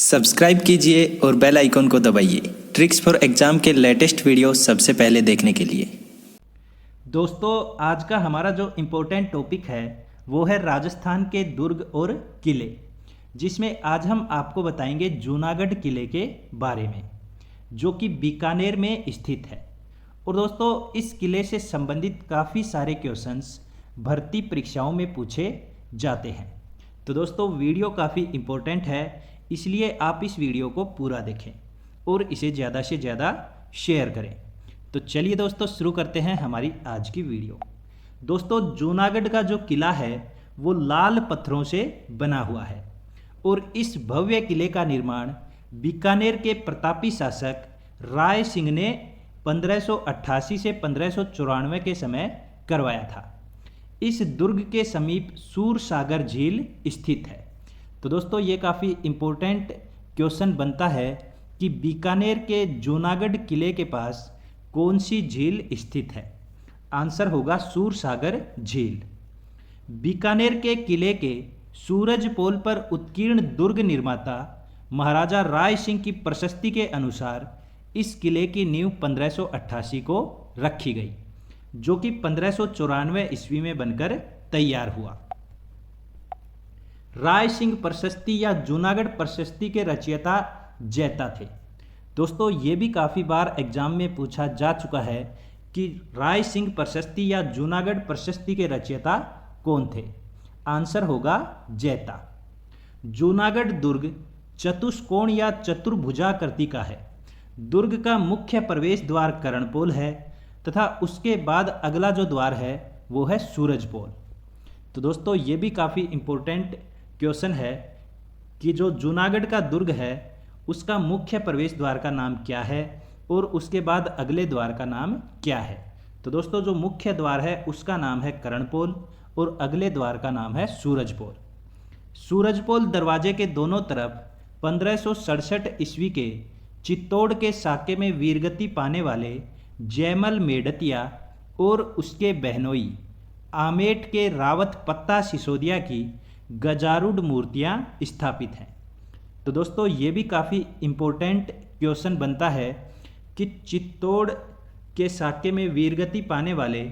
Subscribe कीजिए और bell icon को दबाइए ट्रिक्स फॉर एग्जाम के लेटेस्ट वीडियो सबसे पहले देखने के लिए। दोस्तों, आज का हमारा जो इम्पोर्टेंट टॉपिक है वो है राजस्थान के दुर्ग और किले, जिसमें आज हम आपको बताएंगे जूनागढ़ किले के बारे में, जो कि बीकानेर में स्थित है। और दोस्तों, इस किले से संबंधित काफ़ी सारे क्वेश्चंस भर्ती परीक्षाओं में पूछे जाते हैं। तो दोस्तों, वीडियो काफ़ी इम्पोर्टेंट है, इसलिए आप इस वीडियो को पूरा देखें और इसे ज़्यादा से ज़्यादा शेयर करें। तो चलिए दोस्तों, शुरू करते हैं हमारी आज की वीडियो। दोस्तों, जूनागढ़ का जो किला है वो लाल पत्थरों से बना हुआ है और इस भव्य किले का निर्माण बीकानेर के प्रतापी शासक राय सिंह ने 1588 से 1594 के समय करवाया था। इस दुर्ग के समीप सूरसागर झील स्थित है। तो दोस्तों, ये काफ़ी इम्पोर्टेंट क्वेश्चन बनता है कि बीकानेर के जूनागढ़ किले के पास कौन सी झील स्थित है। आंसर होगा सूरसागर झील। बीकानेर के किले के सूरज पोल पर उत्कीर्ण दुर्ग निर्माता महाराजा राय सिंह की प्रशस्ति के अनुसार इस किले की नींव 1588 को रखी गई, जो कि 1594 ईस्वी में बनकर तैयार हुआ। राय सिंह प्रशस्ति या जूनागढ़ प्रशस्ति के रचयिता जैता थे। दोस्तों, ये भी काफ़ी बार एग्जाम में पूछा जा चुका है कि राय सिंह प्रशस्ति या जूनागढ़ प्रशस्ति के रचयिता कौन थे। आंसर होगा जैता। जूनागढ़ दुर्ग चतुष्कोण या चतुर्भुजाकृति का है। दुर्ग का मुख्य प्रवेश द्वार कर्णपोल है तथा उसके बाद अगला जो द्वार है वो है सूरजपोल। तो दोस्तों, ये भी काफ़ी इम्पोर्टेंट क्वेश्चन है कि जो जूनागढ़ का दुर्ग है उसका मुख्य प्रवेश द्वार का नाम क्या है और उसके बाद अगले द्वार का नाम क्या है। तो दोस्तों, जो मुख्य द्वार है उसका नाम है कर्णपोल और अगले द्वार का नाम है सूरजपोल। सूरजपोल दरवाजे के दोनों तरफ 1567 ईस्वी के चित्तौड़ के साके में वीरगति पाने वाले जयमल मेड़तिया और उसके बहनोई आमेट के रावत पत्ता सिसोदिया की गजारूढ़ मूर्तियां स्थापित हैं। तो दोस्तों, ये भी काफ़ी इम्पोर्टेंट क्वेश्चन बनता है कि चित्तौड़ के साके में वीरगति पाने वाले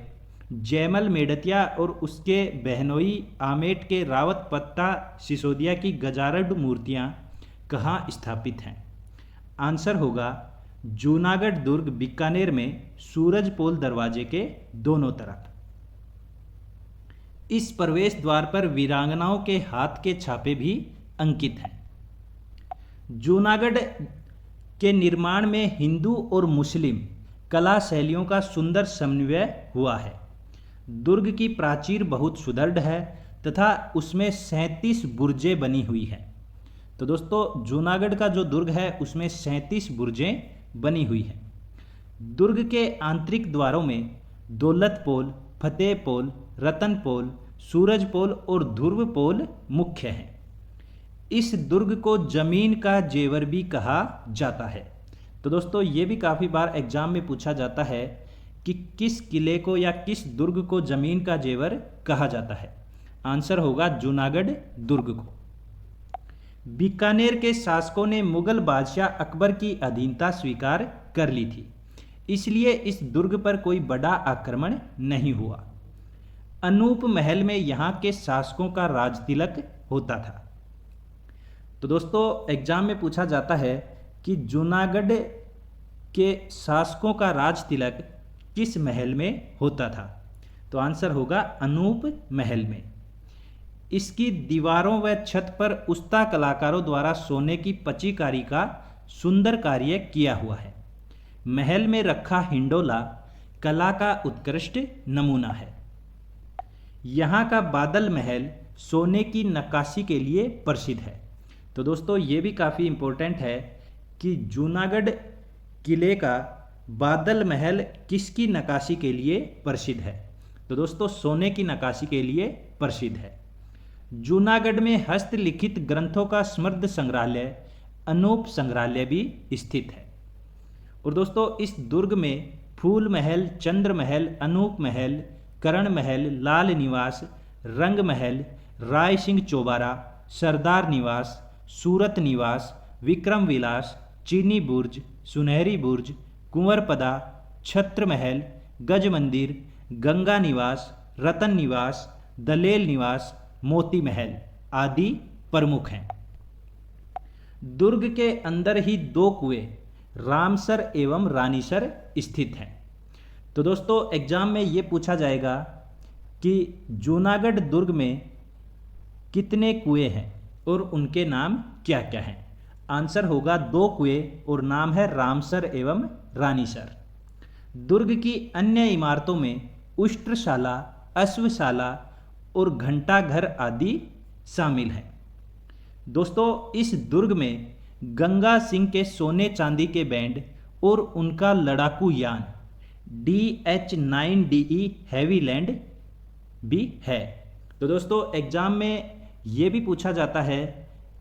जयमल मेड़तिया और उसके बहनोई आमेट के रावत पत्ता सिसोदिया की गजारूढ़ मूर्तियां कहाँ स्थापित हैं। आंसर होगा जूनागढ़ दुर्ग बीकानेर में सूरजपोल दरवाजे के दोनों तरफ। इस प्रवेश द्वार पर वीरांगनाओं के हाथ के छापे भी अंकित हैं। जूनागढ़ के निर्माण में हिंदू और मुस्लिम कला शैलियों का सुंदर समन्वय हुआ है। दुर्ग की प्राचीर बहुत सुदृढ़ है तथा उसमें 37 बुर्जें बनी हुई हैं। तो दोस्तों, जूनागढ़ का जो दुर्ग है उसमें 37 बुर्जें बनी हुई हैं। दुर्ग के आंतरिक द्वारों में दौलतपोल, फतेहपोल, रतनपोल, सूरजपोल और ध्रुवपोल मुख्य हैं। इस दुर्ग को जमीन का जेवर भी कहा जाता है। तो दोस्तों, ये भी काफ़ी बार एग्जाम में पूछा जाता है कि किस किले को या किस दुर्ग को जमीन का जेवर कहा जाता है। आंसर होगा जूनागढ़ दुर्ग को। बीकानेर के शासकों ने मुगल बादशाह अकबर की अधीनता स्वीकार कर ली थी, इसलिए इस दुर्ग पर कोई बड़ा आक्रमण नहीं हुआ। अनूप महल में यहाँ के शासकों का राज तिलक होता था। तो दोस्तों, एग्जाम में पूछा जाता है कि जूनागढ़ के शासकों का राज तिलक किस महल में होता था। तो आंसर होगा अनूप महल में। इसकी दीवारों व छत पर उस्ता कलाकारों द्वारा सोने की पच्चीकारी का सुंदर कार्य किया हुआ है। महल में रखा हिंडोला कला का उत्कृष्ट नमूना है। यहाँ का बादल महल सोने की नक्काशी के लिए प्रसिद्ध है। तो दोस्तों, ये भी काफ़ी इम्पोर्टेंट है कि जूनागढ़ किले का बादल महल किसकी नक्काशी के लिए प्रसिद्ध है। तो दोस्तों, सोने की नक्काशी के लिए प्रसिद्ध है। जूनागढ़ में हस्तलिखित ग्रंथों का समृद्ध संग्रहालय अनूप संग्रहालय भी स्थित है। और दोस्तों, इस दुर्ग में फूल महल, चंद्र महल, अनूप महल, करण महल, लाल निवास, रंग महल, राय सिंह चौबारा, सरदार निवास, सूरत निवास, विक्रम विलास, चीनी बुर्ज, सुनहरी बुर्ज, कुंवरपदा, छत्र महल, गज मंदिर, गंगा निवास, रतन निवास, दलेल निवास, मोती महल आदि प्रमुख हैं। दुर्ग के अंदर ही 2 कुएं रामसर एवं रानीसर स्थित हैं। तो दोस्तों एग्जाम में ये पूछा जाएगा कि जूनागढ़ दुर्ग में कितने कुएं हैं और उनके नाम क्या क्या हैं। आंसर होगा 2 कुएं और नाम है रामसर एवं रानीसर। दुर्ग की अन्य इमारतों में उष्ट्रशाला, अश्वशाला और घंटाघर आदि शामिल हैं। दोस्तों इस दुर्ग में गंगा सिंह के सोने चांदी के बैंड और उनका लड़ाकू यान DH-9DE हैवीलैंड भी है। तो दोस्तों एग्जाम में ये भी पूछा जाता है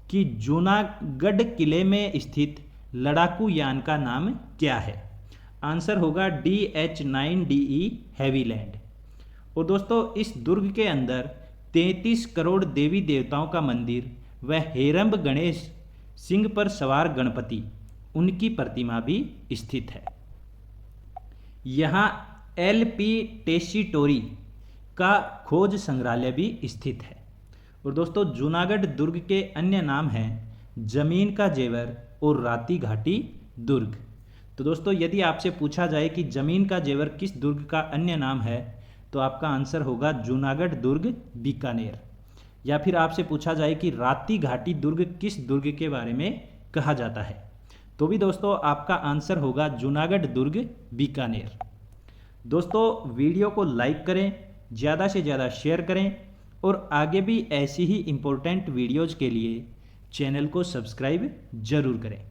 कि जूनागढ़ किले में स्थित लड़ाकू यान का नाम क्या है। आंसर होगा DH-9DE हैवीलैंड। और दोस्तों इस दुर्ग के अंदर 33 करोड़ देवी देवताओं का मंदिर व हेरंब गणेश सिंह पर सवार गणपति उनकी प्रतिमा भी स्थित है। यहाँ LP टेसीटोरी का खोज संग्रहालय भी स्थित है। और दोस्तों जूनागढ़ दुर्ग के अन्य नाम हैं जमीन का जेवर और राती घाटी दुर्ग। तो दोस्तों यदि आपसे पूछा जाए कि जमीन का जेवर किस दुर्ग का अन्य नाम है तो आपका आंसर होगा जूनागढ़ दुर्ग बीकानेर। या फिर आपसे पूछा जाए कि राती घाटी दुर्ग किस दुर्ग के बारे में कहा जाता है तो भी दोस्तों आपका आंसर होगा जूनागढ़ दुर्ग बीकानेर। दोस्तों वीडियो को लाइक करें, ज़्यादा से ज़्यादा शेयर करें और आगे भी ऐसी ही इम्पोर्टेंट वीडियोज़ के लिए चैनल को सब्सक्राइब ज़रूर करें।